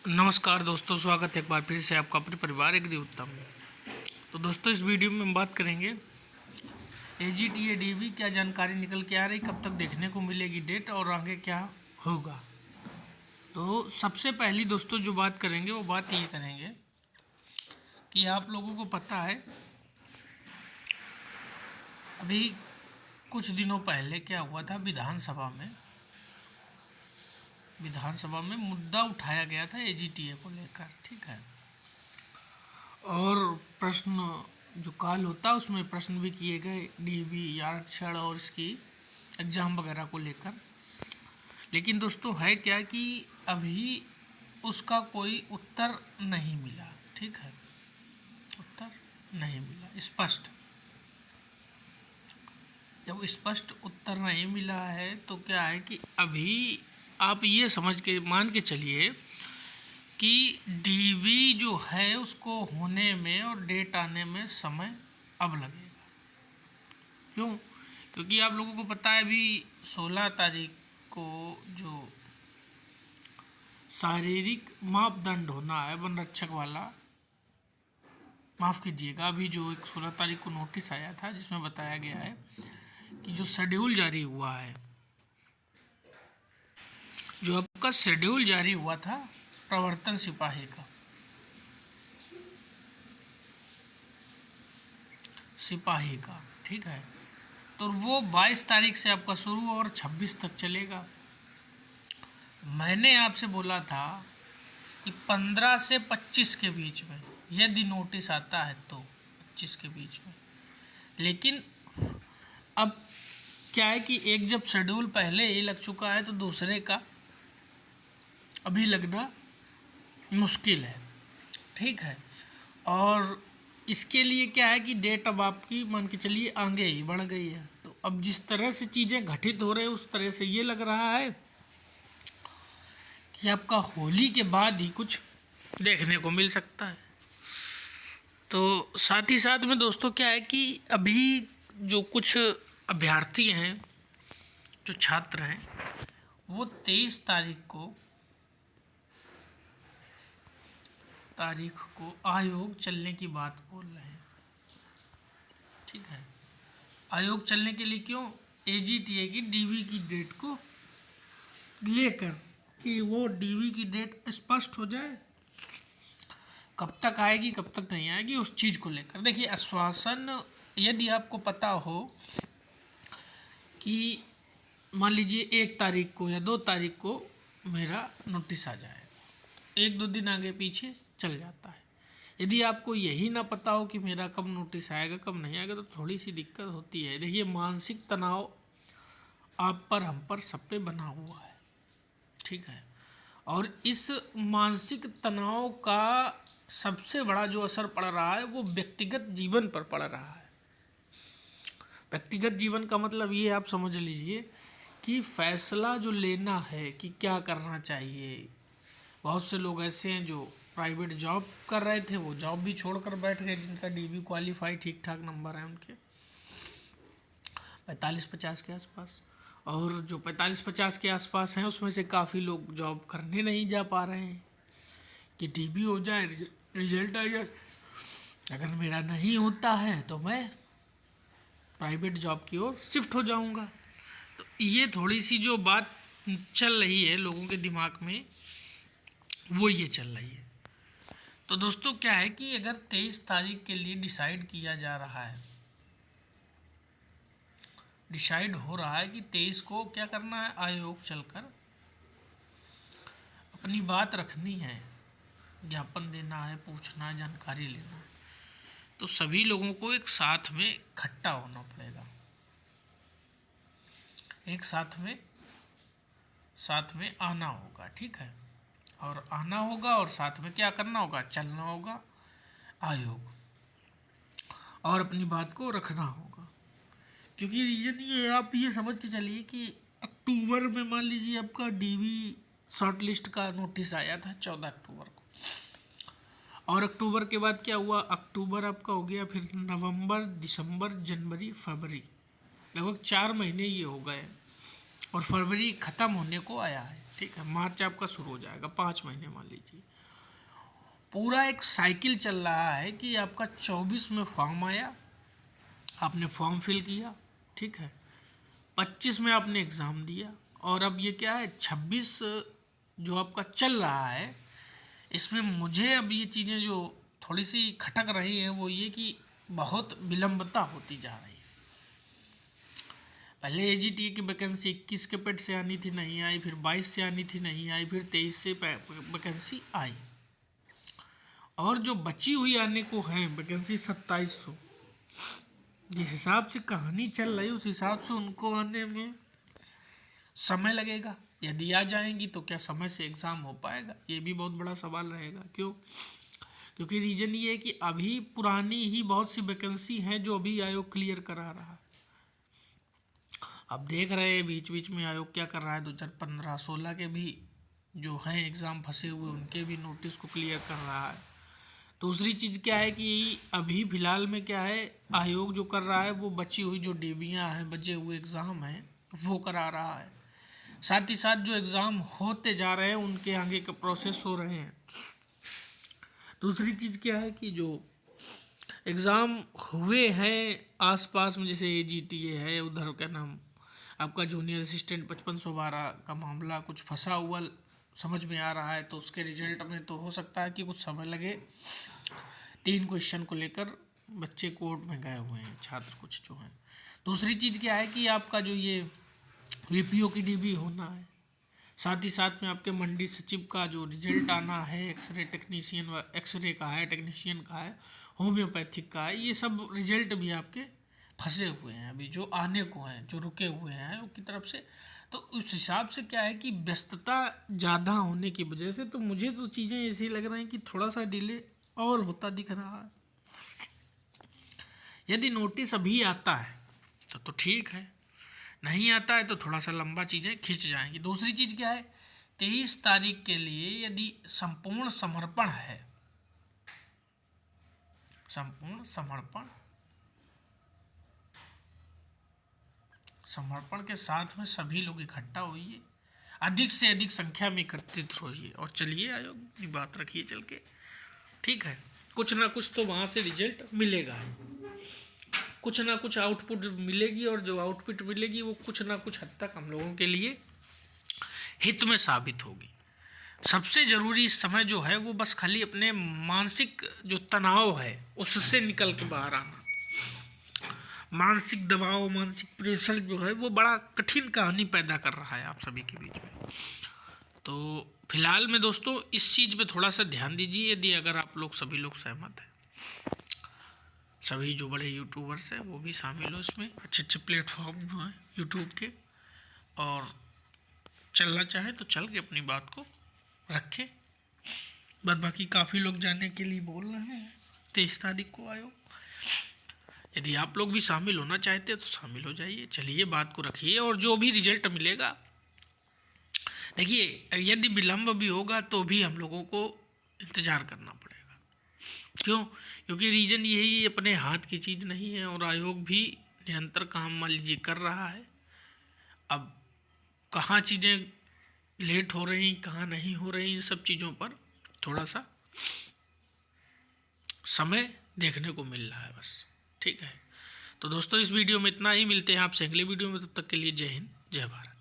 नमस्कार दोस्तों, स्वागत है एक बार फिर से आपका अपने परिवार एग्री उत्तम में। तो दोस्तों, इस वीडियो में हम बात करेंगे AGTADV क्या जानकारी निकल के आ रही, कब तक देखने को मिलेगी डेट और आगे क्या होगा। तो सबसे पहली दोस्तों जो बात करेंगे वो बात ये करेंगे कि आप लोगों को पता है अभी कुछ दिनों पहले क्या हुआ था, विधानसभा में मुद्दा उठाया गया था AGTA को लेकर, ठीक है। और प्रश्न जो काल होता है उसमें प्रश्न भी किए गए DV आरक्षण और इसकी एग्ज़ाम वगैरह को लेकर। लेकिन दोस्तों है क्या कि अभी उसका कोई उत्तर नहीं मिला, ठीक है, उत्तर नहीं मिला स्पष्ट। जब स्पष्ट उत्तर नहीं मिला है तो क्या है कि अभी आप ये समझ के मान के चलिए कि DV जो है उसको होने में और डेट आने में समय अब लगेगा। क्यों? क्योंकि आप लोगों को पता है अभी 16 तारीख को जो शारीरिक मापदंड होना है वन रक्षक वाला, माफ़ कीजिएगा, अभी जो एक 16 तारीख को नोटिस आया था जिसमें बताया गया है कि जो शेड्यूल जारी हुआ है, जो आपका शेड्यूल जारी हुआ था प्रवर्तन सिपाही का, ठीक है, तो वो 22 तारीख से आपका शुरू और 26 तक चलेगा। मैंने आपसे बोला था कि 15 से 25 के बीच में यदि नोटिस आता है तो 25 के बीच में। लेकिन अब क्या है कि एक जब शेड्यूल पहले ही लग चुका है तो दूसरे का अभी लगना मुश्किल है, ठीक है। और इसके लिए क्या है कि डेट अब आपकी मान के चलिए आगे ही बढ़ गई है। तो अब जिस तरह से चीज़ें घटित हो रही है उस तरह से ये लग रहा है कि आपका होली के बाद ही कुछ देखने को मिल सकता है। तो साथ ही साथ में दोस्तों क्या है कि अभी जो कुछ अभ्यर्थी हैं, जो छात्र हैं, वो 23 तारीख को आयोग चलने की बात बोल रहे हैं, ठीक है। आयोग चलने के लिए क्यों? AGTA की DV की डेट को लेकर कि वो DV की डेट स्पष्ट हो जाए, कब तक आएगी कब तक नहीं आएगी उस चीज़ को लेकर। देखिए, आश्वासन यदि आपको पता हो कि मान लीजिए 1 तारीख को या 2 तारीख को मेरा नोटिस आ जाएगा, 1-2 दिन आगे पीछे चल जाता है। यदि आपको यही ना पता हो कि मेरा कब नोटिस आएगा कब नहीं आएगा तो थोड़ी सी दिक्कत होती है। देखिए, मानसिक तनाव आप पर, हम पर, सब पे बना हुआ है, ठीक है। और इस मानसिक तनाव का सबसे बड़ा जो असर पड़ रहा है वो व्यक्तिगत जीवन पर पड़ रहा है। व्यक्तिगत जीवन का मतलब ये आप समझ लीजिए कि फैसला जो लेना है कि क्या करना चाहिए। बहुत से लोग ऐसे हैं जो प्राइवेट जॉब कर रहे थे, वो जॉब भी छोड़कर बैठ गए, जिनका DV क्वालिफाई ठीक ठाक नंबर है उनके 45-50 के आसपास। और जो 45-50 के आसपास हैं उसमें से काफ़ी लोग जॉब करने नहीं जा पा रहे हैं कि DV हो जाए, रिजल्ट आ जाए, अगर मेरा नहीं होता है तो मैं प्राइवेट जॉब की ओर शिफ्ट हो जाऊंगा। तो ये थोड़ी सी जो बात चल रही है लोगों के दिमाग में वो ये चल रही है। तो दोस्तों क्या है कि अगर 23 तारीख के लिए डिसाइड किया जा रहा है, डिसाइड हो रहा है कि 23 को क्या करना है, आयोग चलकर अपनी बात रखनी है, ज्ञापन देना है, पूछना है, जानकारी लेना है, तो सभी लोगों को एक साथ में इकट्ठा होना पड़ेगा, एक साथ में आना होगा, ठीक है। और आना होगा और साथ में क्या करना होगा, चलना होगा आयोग और अपनी बात को रखना होगा। क्योंकि रीज़न ये, आप ये समझ के चलिए कि अक्टूबर में मान लीजिए आपका DV शॉर्ट लिस्ट का नोटिस आया था 14 अक्टूबर को, और अक्टूबर के बाद क्या हुआ, अक्टूबर आपका हो गया, फिर नवंबर, दिसंबर, जनवरी, फरवरी, लगभग 4 महीने ये हो गए और फरवरी ख़त्म होने को आया है, ठीक। ठीक है, मार्च आपका शुरू हो जाएगा, 5 महीने मान लीजिए। पूरा एक साइकिल चल रहा है कि आपका 24 में फॉर्म आया, आपने फॉर्म फिल किया, ठीक है, 25 में आपने एग्ज़ाम दिया, और अब ये क्या है 26 जो आपका चल रहा है, इसमें मुझे अब ये चीज़ें जो थोड़ी सी खटक रही है वो ये कि बहुत विलंबता होती जा रही है। पहले एजीटीए की वैकेंसी 21 के पेड से आनी थी, नहीं आई, फिर 22 से आनी थी, नहीं आई, फिर 23 से वैकेंसी आई, और जो बची हुई आने को है वैकेंसी 2700। जिस हिसाब से कहानी चल रही उस हिसाब से उनको आने में समय लगेगा। यदि आ जाएंगी तो क्या समय से एग्ज़ाम हो पाएगा, ये भी बहुत बड़ा सवाल रहेगा। क्यों? क्योंकि रीज़न ये है कि अभी पुरानी ही बहुत सी वैकेंसी हैं जो अभी आयोग क्लियर करा रहा है। अब देख रहे हैं बीच बीच में आयोग क्या कर रहा है, 2015-16 के भी जो हैं एग्ज़ाम फंसे हुए उनके भी नोटिस को क्लियर कर रहा है। दूसरी चीज़ क्या है कि अभी फ़िलहाल में क्या है, आयोग जो कर रहा है वो बची हुई जो डीबीयाँ हैं, बचे हुए एग्ज़ाम हैं वो करा रहा है। साथ ही साथ जो एग्ज़ाम होते जा रहे हैं उनके आगे का प्रोसेस हो रहे हैं। दूसरी चीज़ क्या है कि जो एग्ज़ाम हुए हैं आसपास में, जैसे एजीटीए है, उधर क्या नाम आपका जूनियर असिस्टेंट 5512 का मामला कुछ फंसा हुआ समझ में आ रहा है, तो उसके रिजल्ट में तो हो सकता है कि कुछ समय लगे। 3 क्वेश्चन को लेकर बच्चे कोर्ट में गए हुए हैं, छात्र कुछ जो हैं। दूसरी चीज़ क्या है कि आपका जो ये वीपीओ की डीबी होना है, साथ ही साथ में आपके मंडी सचिव का जो रिजल्ट आना है, एक्सरे टेक्नीशियन व एक्सरे का है, टेक्नीशियन का है, होम्योपैथिक का है, ये सब रिजल्ट भी आपके फंसे हुए हैं अभी, जो आने को हैं, जो रुके हुए हैं उनकी तरफ से। तो उस हिसाब से क्या है कि व्यस्तता ज़्यादा होने की वजह से तो मुझे तो चीज़ें ऐसी लग रही हैं कि थोड़ा सा डिले और होता दिख रहा है। यदि नोटिस अभी आता है तो ठीक है, नहीं आता है तो थोड़ा सा लंबा चीज़ें खिंच जाएंगी। दूसरी चीज़ क्या है, 23 तारीख के लिए यदि संपूर्ण समर्पण है, संपूर्ण समर्पण के साथ में सभी लोग इकट्ठा होइए, अधिक से अधिक संख्या में एकत्रित होइए और चलिए आयोग की बात रखिए चल के, ठीक है। कुछ ना कुछ तो वहाँ से रिजल्ट मिलेगा, कुछ ना कुछ आउटपुट मिलेगी, और जो आउटपुट मिलेगी वो कुछ ना कुछ हद तक हम लोगों के लिए हित में साबित होगी। सबसे ज़रूरी समय जो है वो बस खाली अपने मानसिक जो तनाव है उससे निकल के बाहर आना। मानसिक दबाव, मानसिक प्रेशर जो है वो बड़ा कठिन कहानी पैदा कर रहा है आप सभी के बीच में। तो फिलहाल में दोस्तों इस चीज़ पे थोड़ा सा ध्यान दीजिए, यदि अगर आप लोग सभी लोग सहमत हैं, सभी जो बड़े यूट्यूबर्स हैं वो भी शामिल हो इसमें, अच्छे अच्छे प्लेटफॉर्म जो हैं यूट्यूब के, और चलना चाहे तो चल के अपनी बात को रखें। बाद बाकी काफ़ी लोग जाने के लिए बोल रहे हैं 23 तारीख को आयोग। यदि आप लोग भी शामिल होना चाहते हैं तो शामिल हो जाइए, चलिए बात को रखिए, और जो भी रिजल्ट मिलेगा, देखिए यदि विलम्ब भी होगा तो भी हम लोगों को इंतज़ार करना पड़ेगा। क्यों? क्योंकि रीज़न यही अपने हाथ की चीज़ नहीं है, और आयोग भी निरंतर काम मान लीजिए कर रहा है। अब कहाँ चीज़ें लेट हो रही, कहाँ नहीं हो रही, इन सब चीज़ों पर थोड़ा सा समय देखने को मिल रहा है बस, ठीक है। तो दोस्तों इस वीडियो में इतना ही, मिलते हैं आपसे अगले वीडियो में, तब तक के लिए जय हिंद, जय भारत।